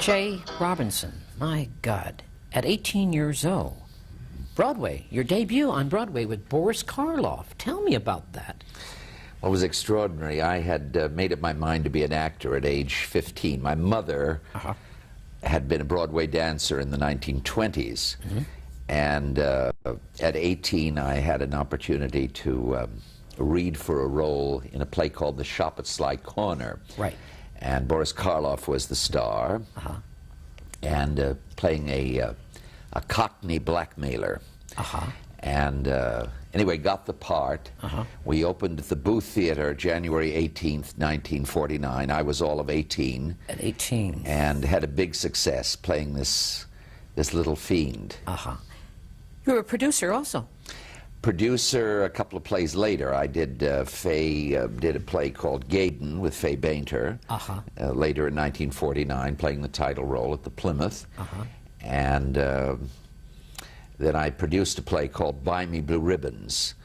Jay Robinson, my God, at 18 years old. Broadway, your debut on Broadway with Boris Karloff. Tell me about that. Well, it was extraordinary. I had made up my mind to be an actor at age 15. My mother had been a Broadway dancer in the 1920s. And at 18, I had an opportunity to read for a role in a play called The Shop at Sly Corner. Right. And Boris Karloff was the star, and playing a Cockney blackmailer. And anyway, got the part. We opened at the Booth Theater January 18th, 1949. I was all of 18. At 18. And had a big success playing this little fiend. You were a producer also. Producer a couple of plays later. I did did a play called Gaydon with Fay Bainter later in 1949, playing the title role at the Plymouth. And then I produced a play called Buy Me Blue Ribbons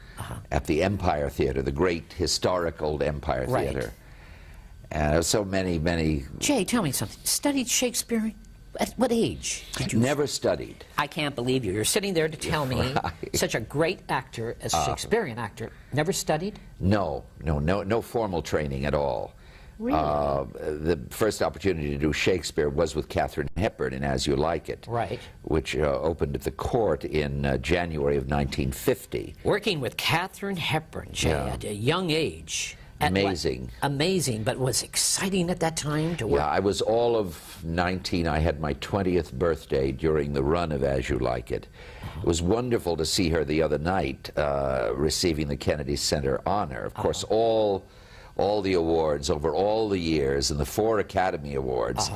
at the Empire Theater, the great historic old Empire Theater. And so many... Jay, tell me something. Studied Shakespeare? At what age did you? Never studied. I can't believe you. You're sitting there to tell me such a great actor, as a Shakespearean actor, never studied? No formal training at all. Really? The first opportunity to do Shakespeare was with Katharine Hepburn in As You Like It, which opened at the Court in January of 1950. Working with Katharine Hepburn, Jay, at a young age. Amazing. Amazing, but was exciting at that time to work? Yeah, I was all of 19. I had my 20th birthday during the run of As You Like It. It was wonderful to see her the other night receiving the Kennedy Center honor. Of course, all the awards over all the years and the 4 Academy Awards,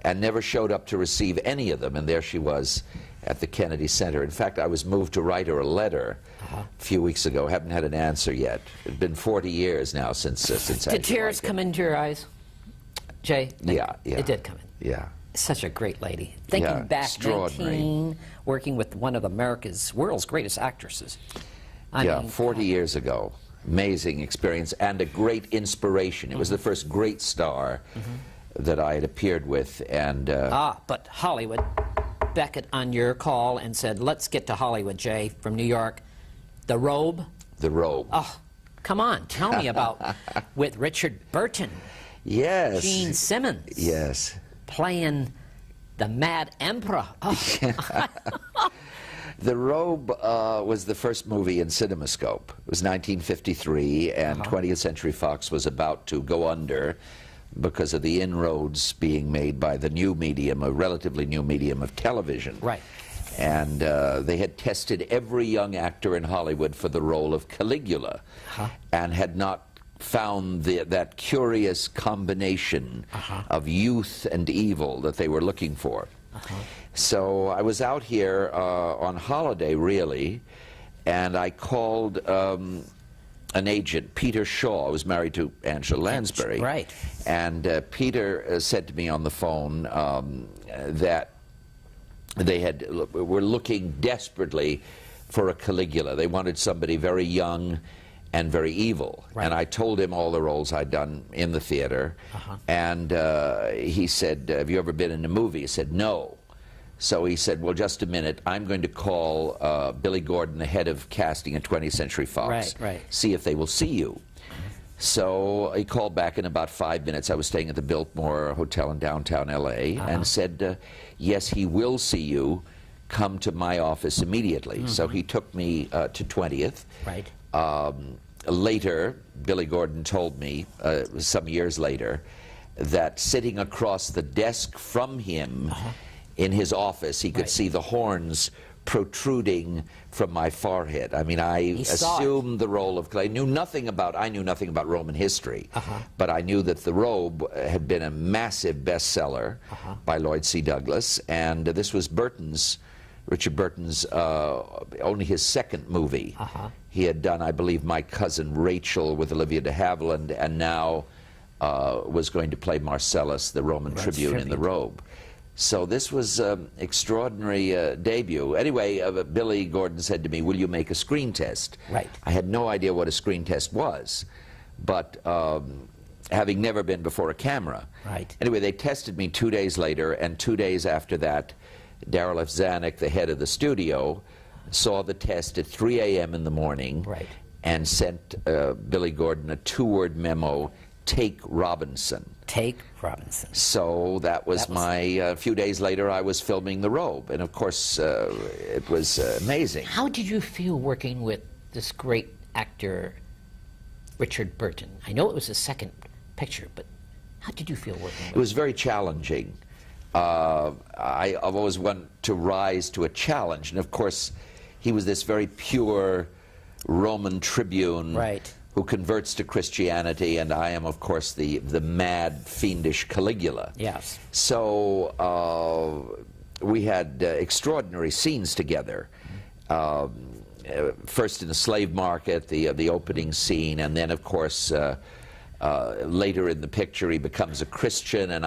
and never showed up to receive any of them, and there she was at the Kennedy Center. In fact, I was moved to write her a letter a few weeks ago. Haven't had an answer yet. It's been 40 years now since Did tears come into your eyes, Jay? Yeah. It did come in. Yeah. Such a great lady. Thinking back, 19, working with one of world's greatest actresses. I mean, 40 years ago. Amazing experience and a great inspiration. It was the first great star that I had appeared with. And but Hollywood beckoned on your call and said, let's get to Hollywood, Jay, from New York. The Robe? The Robe. Oh, come on, tell me about, with Richard Burton. Yes. Gene Simmons. Yes. Playing the Mad Emperor. Oh. The Robe was the first movie in CinemaScope. It was 1953, and 20th Century Fox was about to go under because of the inroads being made by the new medium, a relatively new medium of television. Right. And they had tested every young actor in Hollywood for the role of Caligula, and had not found that curious combination of youth and evil that they were looking for. So I was out here on holiday, really, and I called an agent, Peter Shaw. I was married to Angela Lansbury. Right. And Peter said to me on the phone that they were looking desperately for a Caligula. They wanted somebody very young and very evil. Right. And I told him all the roles I'd done in the theater. And he said, have you ever been in a movie? He said, no. So he said, well, just a minute. I'm going to call Billy Gordon, the head of casting at 20th Century Fox, see if they will see you. So he called back in about 5 minutes. I was staying at the Biltmore Hotel in downtown L.A. and said, yes, he will see you. Come to my office immediately. So he took me to 20th. Right. Later, Billy Gordon told me, some years later, that sitting across the desk from him in his office, he could see the horns protruding from my forehead. I mean, I assumed the role of I knew nothing about Roman history, but I knew that The Robe had been a massive bestseller by Lloyd C. Douglas, and this was Richard Burton's, only his second movie. He had done, I believe, My Cousin Rachel with Olivia de Havilland, and now was going to play Marcellus, the Roman tribune, in The Robe. So this was an extraordinary debut. Anyway, Billy Gordon said to me, will you make a screen test? Right. I had no idea what a screen test was, but having never been before a camera. Right. Anyway, they tested me 2 days later, and 2 days after that, Darryl F. Zanuck, the head of the studio, saw the test at 3 a.m. in the morning, Right. and sent Billy Gordon a 2-word memo, "Take Robinson." Take Robinson. So that was my, a few days later I was filming The Robe, and of course it was amazing. How did you feel working with this great actor, Richard Burton? I know it was his second picture, but how did you feel working with It was very challenging. I've always wanted to rise to a challenge, and of course he was this very pure Roman tribune, Right. who converts to Christianity, and I am, of course, the mad, fiendish Caligula. Yes. So we had extraordinary scenes together. First in the slave market, the opening scene, and then, of course, later in the picture, he becomes a Christian, and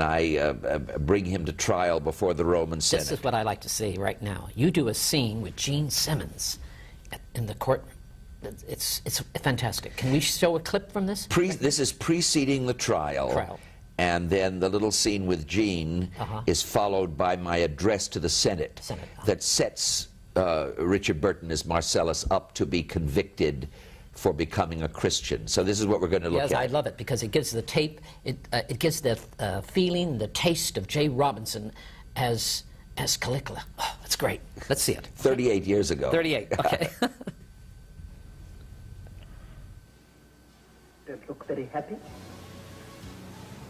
I bring him to trial before the Roman Senate. This is what I like to see right now. You do a scene with Gene Simmons in the court. It's fantastic. Can we show a clip from this? This is preceding the trial. And then the little scene with Gene is followed by my address to the Senate, that sets Richard Burton as Marcellus up to be convicted for becoming a Christian. So this is what we're going to look at. Yes, I love it because it gives the tape, it gives the feeling, the taste of J. Robinson as Caligula. Oh, that's great. Let's see it. 38 years ago. 38, okay. Don't look very happy.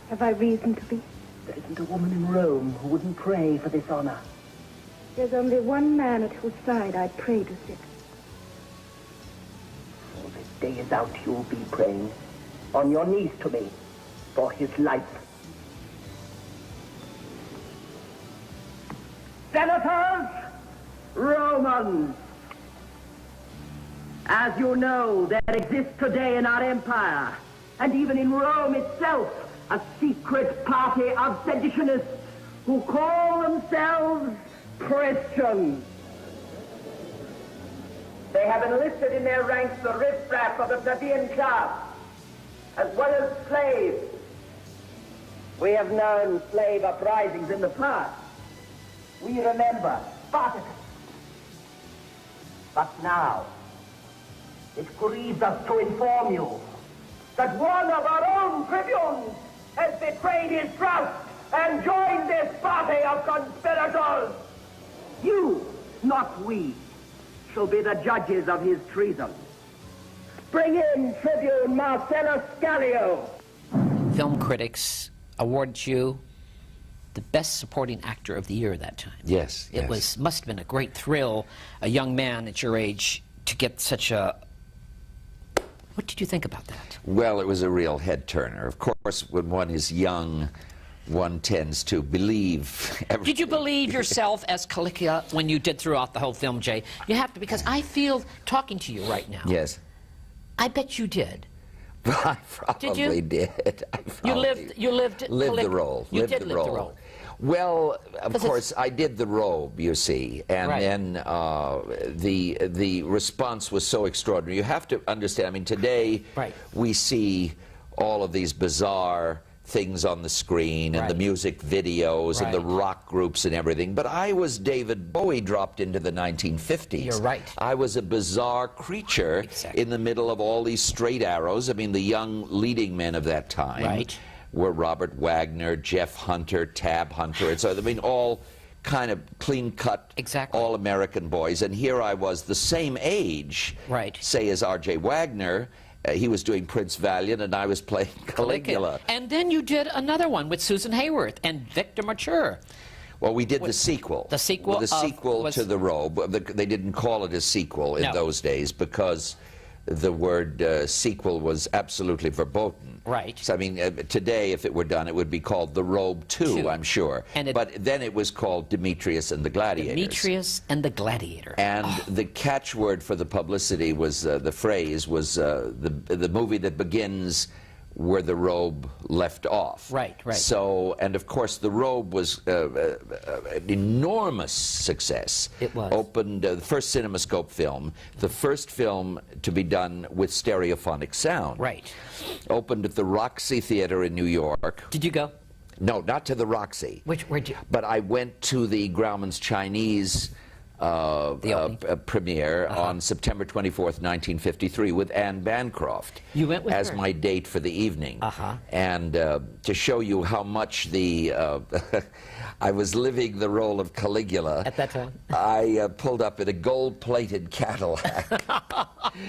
Have I reason to be? There isn't a woman in Rome who wouldn't pray for this honor. There's only one man at whose side I'd pray to sit. All this day is out, you'll be praying on your knees to me for his life. Senators, Romans, as you know, there exists today in our empire, and even in Rome itself, a secret party of seditionists who call themselves Christians. They have enlisted in their ranks the riffraff of the plebeian class, as well as slaves. We have known slave uprisings in the past. We remember Spartacus. But now, it grieves us to inform you that one of our own tribunes has betrayed his trust and joined this party of conspirators. You, not we, shall be the judges of his treason. Bring in Tribune Marcellus Scallio. Film critics awarded you the best supporting actor of the year that time. Yes, It must have been a great thrill, a young man at your age, to get such a... What did you think about that? Well, it was a real head-turner. Of course, when one is young, one tends to believe everything. Did you believe yourself as Caligula when you did throughout the whole film, Jay? You have to, because I feel, talking to you right now, Yes. I bet you did. I probably did. You lived the role. You lived did the live role. the role. Well, of course, I did The Robe, you see, and then the response was so extraordinary. You have to understand, I mean, today we see all of these bizarre things on the screen and the music videos and the rock groups and everything, but I was David Bowie dropped into the 1950s. You're right. I was a bizarre creature in the middle of all these straight arrows. I mean, the young leading men of that time were Robert Wagner, Jeff Hunter, Tab Hunter, and so, I mean, all kind of clean-cut, all-American boys, and here I was the same age, say, as R.J. Wagner. He was doing Prince Valiant, and I was playing Caligula. And then you did another one with Susan Hayworth and Victor Mature. Well, we did the sequel. The sequel? Well, the sequel to The Robe. They didn't call it a sequel in those days because the word sequel was absolutely verboten. Right. So, I mean, today, if it were done, it would be called The Robe 2, I'm sure. But then it was called Demetrius and the Gladiators. Demetrius and the Gladiator. And the catchword for the publicity was, the phrase was, the movie that begins where the Robe left off. Right, right. So, and of course, the Robe was an enormous success. It was. Opened the first CinemaScope film, the first film to be done with stereophonic sound. Right. Opened at the Roxy Theater in New York. Did you go? No, not to the Roxy. Where'd you? But I went to the Grauman's Chinese premiere on September 24th, 1953, with Anne Bancroft. You went with as her? my date for the evening. And to show you how much the I was living the role of Caligula. At that time? I pulled up in a gold-plated Cadillac.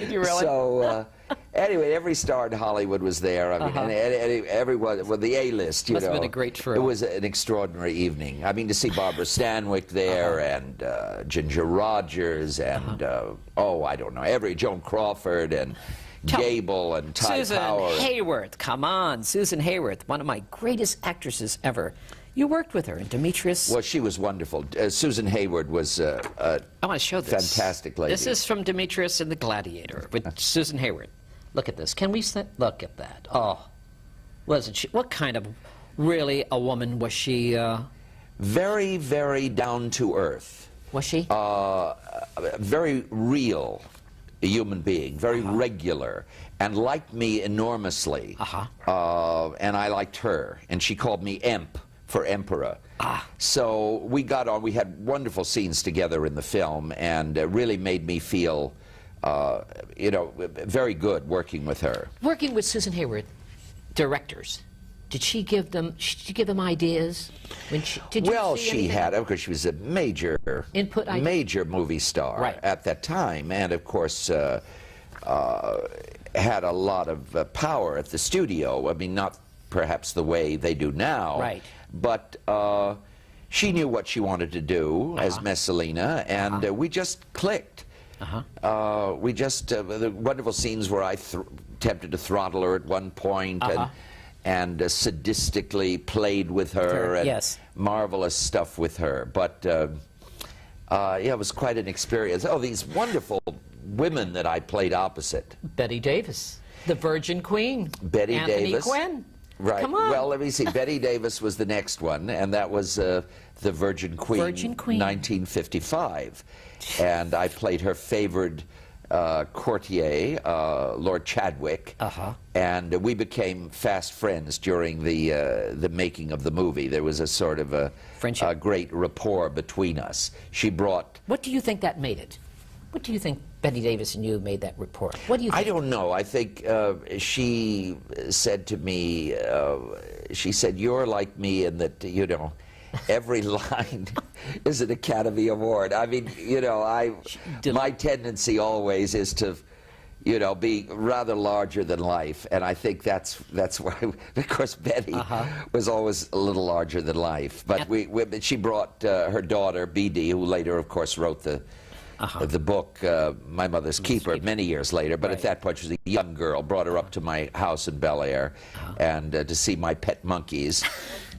Did you really? So. Anyway, every star in Hollywood was there. I mean, and everyone, well, the A-list, you Must know. have been a great thrill. It was an extraordinary evening. I mean, to see Barbara Stanwyck there, and Ginger Rogers, and, oh, I don't know, Joan Crawford, and Gable, and Ty Susan Power. Hayworth, come on, Susan Hayworth, one of my greatest actresses ever. You worked with her, and Demetrius. Well, she was wonderful. Susan Hayward was I want to show this. fantastic lady. This is from Demetrius and the Gladiator with Susan Hayward. Look at this. Can we look at that? Oh, wasn't she? What kind of really a woman was she? Very, very down to earth. Was she? Very real human being, very regular, and liked me enormously. And I liked her, and she called me Emp for Emperor. So we got on. We had wonderful scenes together in the film, and really made me feel, you know, very good working with her. Working with Susan Hayward, directors. Did she give them ideas? When did you Well, see she anything? had, of course, she was a major movie star at that time, and of course had a lot of power at the studio. I mean, not perhaps the way they do now, right? But she knew what she wanted to do as Messalina, and we just clicked. We just the wonderful scenes where I attempted to throttle her at one point, and sadistically played with her, and marvelous stuff with her. But yeah, it was quite an experience. Oh, these wonderful women that I played opposite. Betty Davis, the Virgin Queen. Betty Anthony Davis. Quinn. Right. Come on. Well, let me see. Betty Davis was the next one, and that was the Virgin Queen. Virgin Queen. 1955. And I played her favored courtier, Lord Chadwick, and we became fast friends during the making of the movie. There was a sort of a great rapport between us. She brought... What do you think that made it? What do you think Betty Davis and you made that rapport? What do you think? I don't know. I think she said to me, she said, "You're like me in that, you know, every line is an Academy Award." I mean, you know, my tendency always is to, you know, be rather larger than life, and I think that's why. Of course, Betty was always a little larger than life, but she brought her daughter B.D., who later, of course, wrote the book My Mother's Keeper many years later, but at that point she was a young girl. Brought her up to my house in Bel Air and to see my pet monkeys,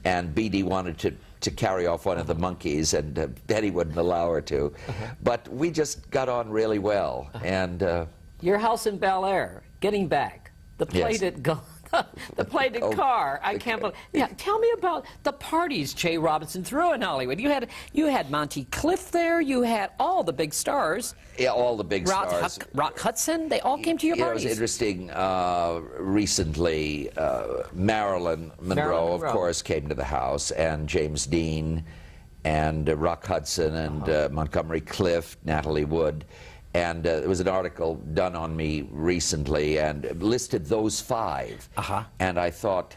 and B.D. wanted to carry off one of the monkeys, and Betty wouldn't allow her to. But we just got on really well. And your house in Bel Air, getting back, the plated the plated car. I can't believe. Yeah, tell me about the parties Jay Robinson threw in Hollywood. You had Monty Clift there. You had all the big stars. Yeah, all the big stars. Rock Hudson. They all came to your parties. It was interesting. Recently, Marilyn Monroe, of course, came to the house, and James Dean, and Rock Hudson, and Montgomery Clift, Natalie Wood. And there was an article done on me recently and listed those five. And I thought,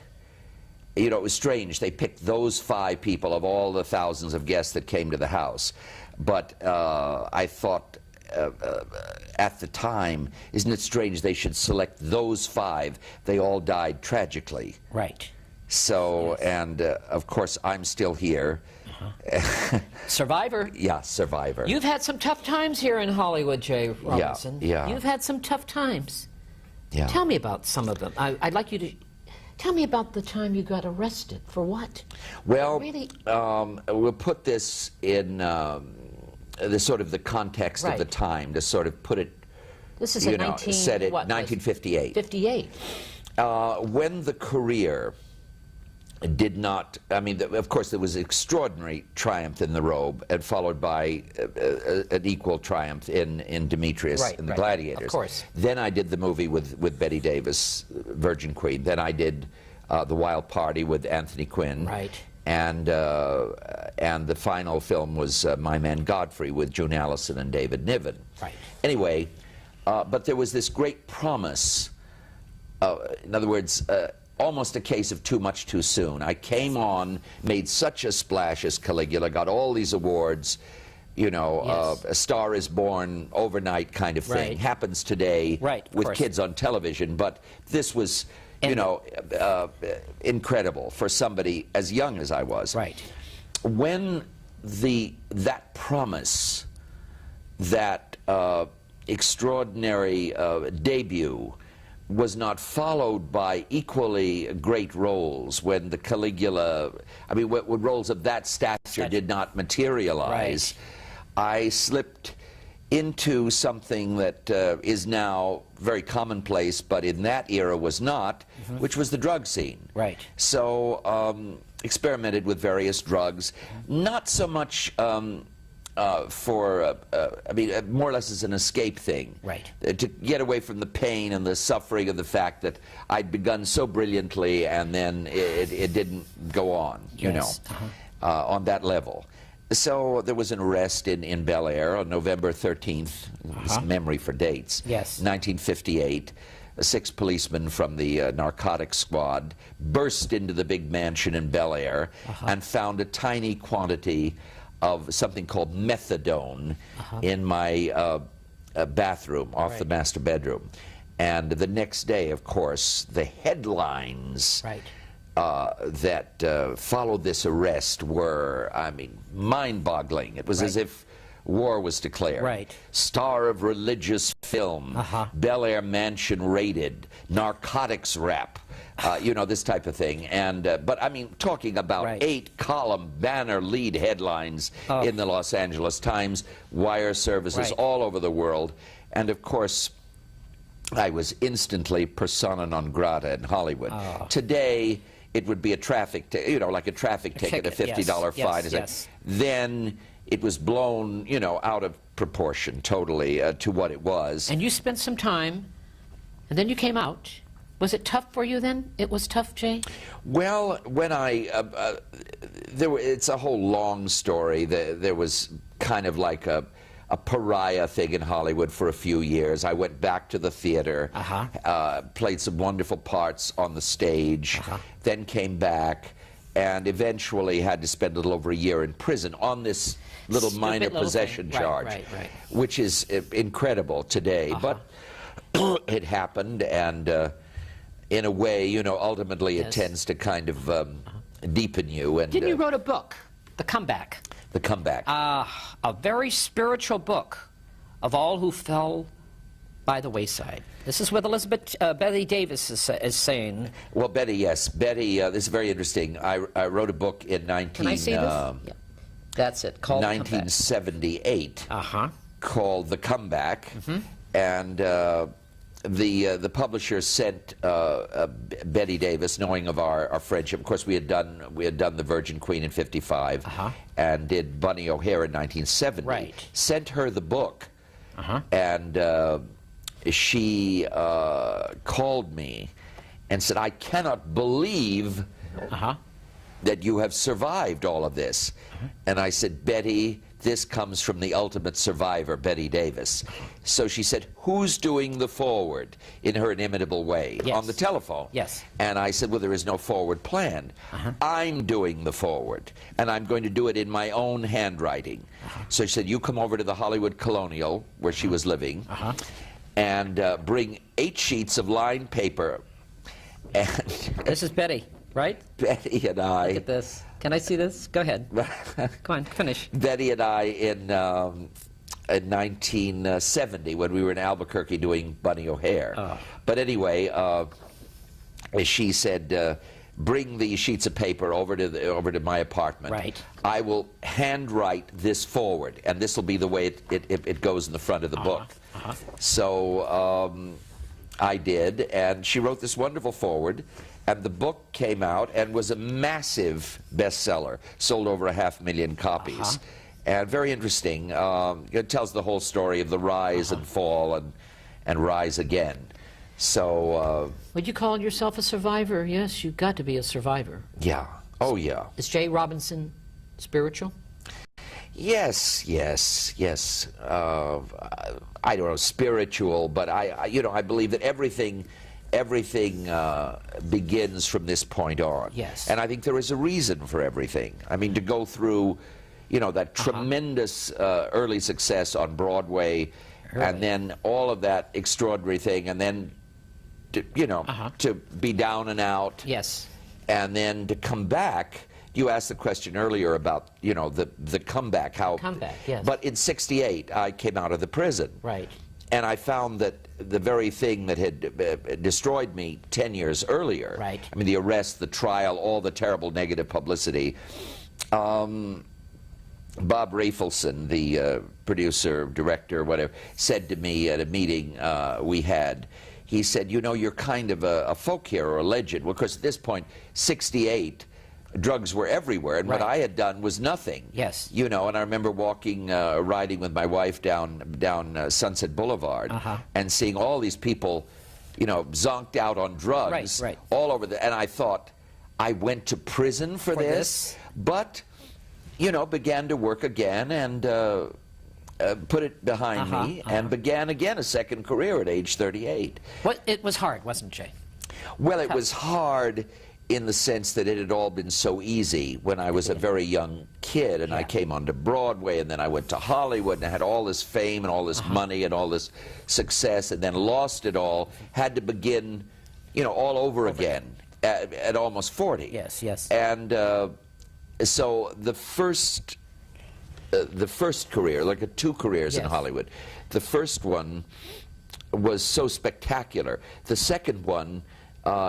you know, it was strange. They picked those five people of all the thousands of guests that came to the house. But I thought at the time, isn't it strange they should select those five? They all died tragically. Right. So, and of course, I'm still here. Survivor. Yeah, survivor. You've had some tough times here in Hollywood, Jay Robinson. Yeah. You've had some tough times. Yeah. Tell me about some of them. I'd like you to tell me about the time you got arrested. For what? Well, really? We'll put this in the sort of the context of the time to sort of put it. This is set it 1958. 58. When the career did not, I mean, of course, there was extraordinary triumph in The Robe, and followed by an equal triumph in Demetrius and the Gladiators. Of course. Then I did the movie with Bette Davis, Virgin Queen. Then I did The Wild Party with Anthony Quinn. Right. And the final film was My Man Godfrey with June Allison and David Niven. Right. Anyway, but there was this great promise. In other words, almost a case of too much too soon. I came on, made such a splash as Caligula, got all these awards, you know, A Star is Born overnight kind of thing. Right. Happens today with kids on television, but this was, you know, incredible for somebody as young as I was. Right. When that promise, that extraordinary debut was not followed by equally great roles, when the Caligula, I mean, when roles of that stature did not materialize, I slipped into something that is now very commonplace, but in that era was not, which was the drug scene. Right. So experimented with various drugs, not so much I mean, more or less as an escape thing. Right. To get away from the pain and the suffering of the fact that I'd begun so brilliantly and then it didn't go on, you know, on that level. So there was an arrest in Bel Air on November 13th, this memory for dates, 1958. 6 policemen from the narcotics squad burst into the big mansion in Bel Air and found a tiny quantity of something called methadone in my bathroom off the master bedroom. And the next day, of course, the headlines that followed this arrest were, I mean, mind-boggling. It was as if war was declared. Right. Star of religious film, Bel Air mansion raided, narcotics rap. You know, this type of thing. And but I mean, talking about 8-column banner lead headlines in the Los Angeles Times, wire services all over the world. And of course, I was instantly persona non grata in Hollywood. Today, it would be a traffic, you know, like a traffic ticket, a $50 fine. Then it was blown, you know, out of proportion totally to what it was. And you spent some time, and then you came out. Was it tough for you then? It was tough, Jay? Well, when it's a whole long story. There was kind of like a pariah thing in Hollywood for a few years. I went back to the theater, played some wonderful parts on the stage, then came back, and eventually had to spend a little over a year in prison on this little minor possession charge, which is incredible today. But it happened, and in a way, you know, ultimately it tends to kind of deepen you. And didn't you wrote a book, The Comeback? The Comeback. A very spiritual book of all who fell by the wayside. This is what Elizabeth Bette Davis is saying. Well, Betty, yes. Betty, this is very interesting. I wrote a book in Can I see this? That's it, called 1978, called The Comeback. And the publisher sent Bette Davis, knowing of our friendship. Of course, we had done The Virgin Queen in '55, and did Bunny O'Hare in 1970. Sent her the book, and she called me and said, "I cannot believe that you have survived all of this." And I said, "Betty, this comes from the ultimate survivor, Bette Davis." So she said, "Who's doing the forward?" in her inimitable way, on the telephone. And I said, "Well, there is no forward plan. I'm doing the forward, and I'm going to do it in my own handwriting." So she said, "You come over to the Hollywood Colonial, where she was living, and bring 8 sheets of lined paper." And this is Betty, right? Betty and I. Look at this. Can I see this? Go ahead. Come on, finish. Betty and I in 1970, when we were in Albuquerque doing Bunny O'Hare. But anyway, she said, "Bring these sheets of paper over to my apartment. I will handwrite this forward, and this will be the way it goes in the front of the book." So I did, and she wrote this wonderful foreword, and the book came out and was a massive bestseller, sold over 500,000 copies. And very interesting. It tells the whole story of the rise and fall and rise again. So... would you call yourself a survivor? Yes, you've got to be a survivor. Yeah. Oh, yeah. Is J. Robinson spiritual? Yes, yes, yes. I don't know, spiritual, but you know, I believe that everything begins from this point on. Yes. And I think there is a reason for everything. I mean, to go through, you know, that tremendous early success on Broadway, and then all of that extraordinary thing, and then, to, you know, to be down and out. Yes. And then to come back. You asked the question earlier about, you know, the comeback. How comeback, yes. But in '68, I came out of the prison. Right. And I found that the very thing that had destroyed me 10 years earlier, right. I mean, the arrest, the trial, all the terrible negative publicity, Bob Rafelson, the producer, director, whatever, said to me at a meeting we had, he said, you know, you're kind of a folk hero, a legend. Well, of course, at this point, '68, drugs were everywhere, and what I had done was nothing. Yes. You know, and I remember walking, riding with my wife down Sunset Boulevard, and seeing all these people, you know, zonked out on drugs all over and I thought, I went to prison for this, but, you know, began to work again and put it behind me and began again a second career at age 38. Well, it was hard, wasn't it, Jay? Well, it was hard in the sense that it had all been so easy when I was a very young kid, and I came onto Broadway, and then I went to Hollywood, and I had all this fame and all this money and all this success, and then lost it all, had to begin, you know, all over again at almost 40. Yes, yes. And so the first career, like 2 careers in Hollywood, the first one was so spectacular. The second one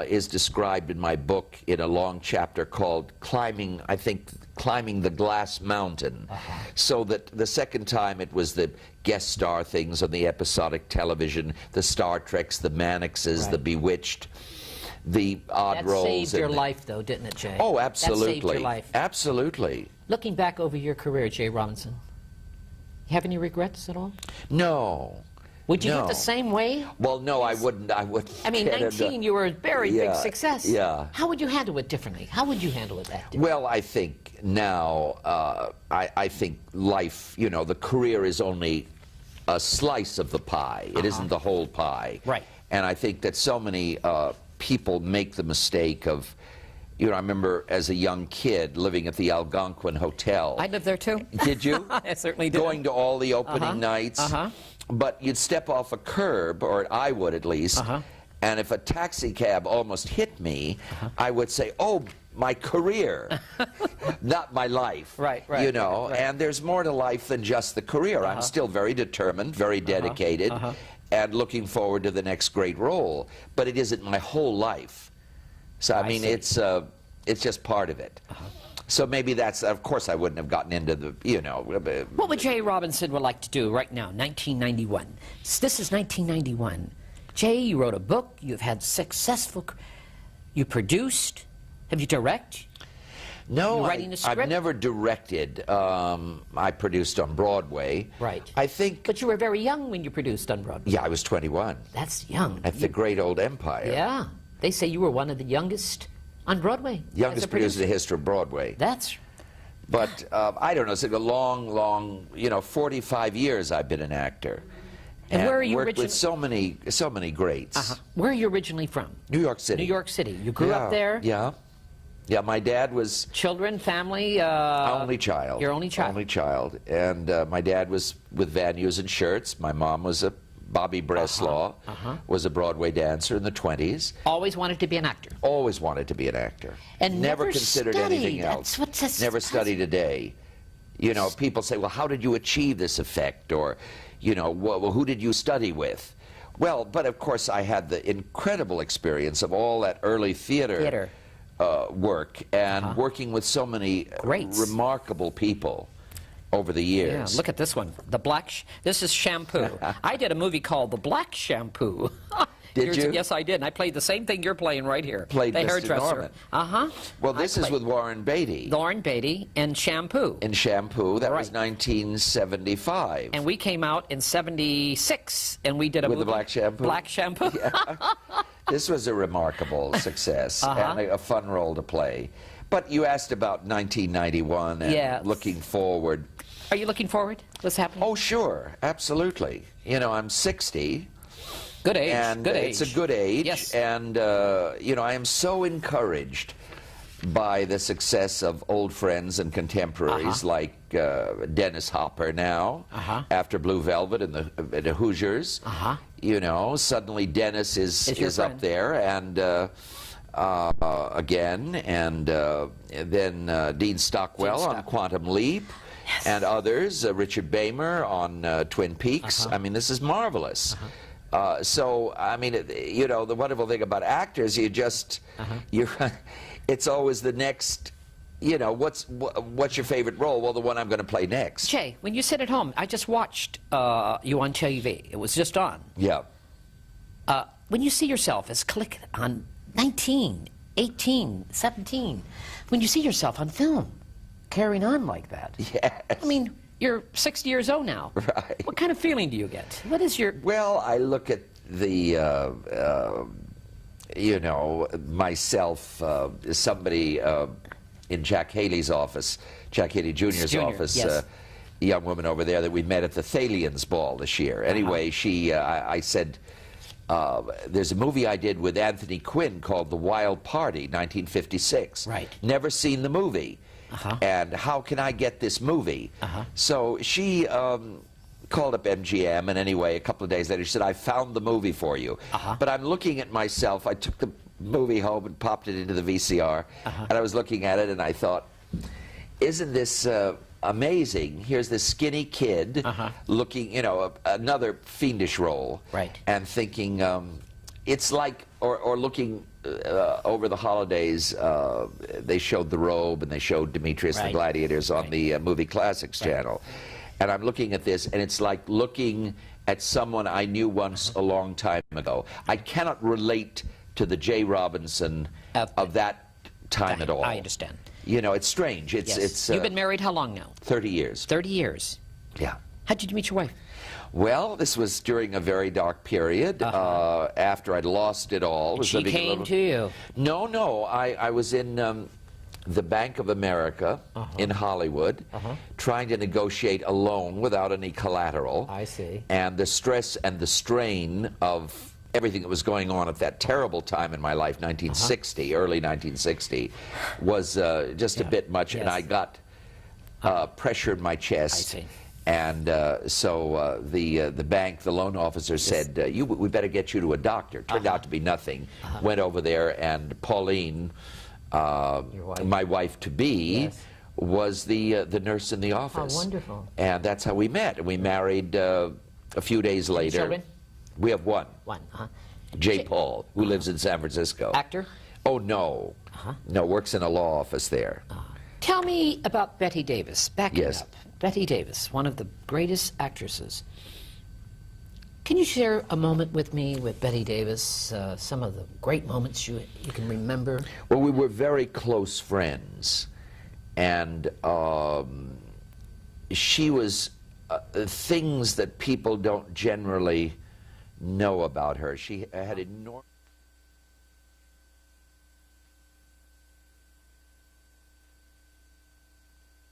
is described in my book in a long chapter called Climbing, I think, Climbing the Glass Mountain. So that the second time it was the guest star things on the episodic television, the Star Treks, the Mannixes, the Bewitched, the odd roles. That saved your life, though, didn't it, Jay? Oh, absolutely. That saved your life. Absolutely. Looking back over your career, J. Robinson, you have any regrets at all? No. Would you do it the same way? Well, no, I wouldn't. I wouldn't. I mean, 19, you were a very big success. Yeah. How would you handle it differently? How would you handle it that differently? Well, I think now, I think life, you know, the career is only a slice of the pie. It isn't the whole pie. Right. And I think that so many people make the mistake of, you know, I remember as a young kid living at the Algonquin Hotel. I lived there too. Did you? I certainly did. Going to all the opening nights. But you'd step off a curb, or I would at least, and if a taxi cab almost hit me, I would say, oh, my career, not my life. Right. You know, and there's more to life than just the career. I'm still very determined, very dedicated, and looking forward to the next great role. But it isn't my whole life. So, I mean, it's just part of it. So maybe that's, of course I wouldn't have gotten into the, you know. What would J. Robinson would like to do right now, 1991? This is 1991. Jay, you wrote a book, you've had successful, you produced, have you directed? No, writing a script? I've never directed. I produced on Broadway. Right. I think. But you were very young when you produced on Broadway. Yeah, I was 21. That's young. At the Great Old Empire. Yeah. They say you were one of the youngest on Broadway. Youngest producer in the history of Broadway. That's... But I don't know, it's like a long, you know, 45 years I've been an actor. And where are you worked with so many greats. Where are you originally from? New York City. New York City. You grew up there? Yeah. Yeah, my dad was... Children, family? Only child. Your only child? Only child. And my dad was with Van Heusen and Shirts. My mom was a... Bobby Bresslaw was a Broadway dancer in the 20s. Always wanted to be an actor? Always wanted to be an actor. And never considered anything else. Never studied a day. You know, people say, well, how did you achieve this effect? Or, you know, well, who did you study with? Well, but of course I had the incredible experience of all that early theater. Work and working with so many remarkable people over the years. Yeah, look at this one. The black. This is Shampoo. I did a movie called The Black Shampoo. Did you? Yes, I did. And I played the same thing you're playing right here. Played the Mr. hairdresser. Norman. Uh-huh. Well, this is with Warren Beatty. Lauren Beatty and Shampoo. In Shampoo. That was Right. 1975. And we came out in 76, and we did a With the movie. Black Shampoo? Black Shampoo. This was a remarkable success and a fun role to play. But you asked about 1991 and Yes. looking forward. Are you looking forward? What's happening? Oh, sure. Absolutely. You know, I'm 60. Good age. And good age. it's a good age. Yes. And, you know, I am so encouraged by the success of old friends and contemporaries like Dennis Hopper now, after Blue Velvet and the Hoosiers. You know, suddenly Dennis is up there, and again, and then Dean Stockwell on Quantum Leap, and others, Richard Beymer on Twin Peaks. I mean, this is marvelous. So, I mean, you know, the wonderful thing about actors, you just, it's always the next, you know, what's your favorite role? Well, the one I'm going to play next. Jay, when you sit at home, I just watched you on TV. It was just on. Yeah. When you see yourself as click on 19, 18, 17, when you see yourself on film, carrying on like that. Yes. I mean, you're 60 years old now. Right. What kind of feeling do you get? What is your... Well, I look at the, you know, myself, somebody in Jack Haley's office, Jack Haley Jr.'s office, yes. a young woman over there that we met at the Thalians Ball this year. Anyway, she, I said, there's a movie I did with Anthony Quinn called The Wild Party, 1956. Right. Never seen the movie. And how can I get this movie? So she called up MGM, and anyway, a couple of days later, she said, I found the movie for you. But I'm looking at myself. I took the movie home and popped it into the VCR, and I was looking at it, and I thought, isn't this amazing? Here's this skinny kid looking, you know, another fiendish role. Right. And thinking, it's like, or looking over the holidays, they showed The Robe and they showed Demetrius and the Gladiators on the Movie Classics channel. And I'm looking at this, and it's like looking at someone I knew once a long time ago. I cannot relate to the Jay Robinson of that time at all. I understand. You know, it's strange. Yes. You've been married how long now? 30 years. 30 years. Yeah. How'd you meet your wife? Well, this was during a very dark period, after I'd lost it all. She came to you? No, no. I was in the Bank of America in Hollywood, trying to negotiate a loan without any collateral. I see. And the stress and the strain of everything that was going on at that terrible time in my life, 1960, early 1960, was just a bit much, and I got pressure in my chest. I see. And so the bank, the loan officer said, we better get you to a doctor. Turned out to be nothing. Went over there, and Pauline, my wife-to-be, was the nurse in the office. Oh, wonderful. And that's how we met. And we married a few days later. Children? We have one. One. Jay Paul, who lives in San Francisco. Actor? Oh, no. No, works in a law office there. Tell me about Betty Davis. Back it Yes. up. Betty Davis, one of the greatest actresses. Can you share a moment with me with Betty Davis, some of the great moments you can remember? Well, we were very close friends, and she was things that people don't generally know about her. She had enormous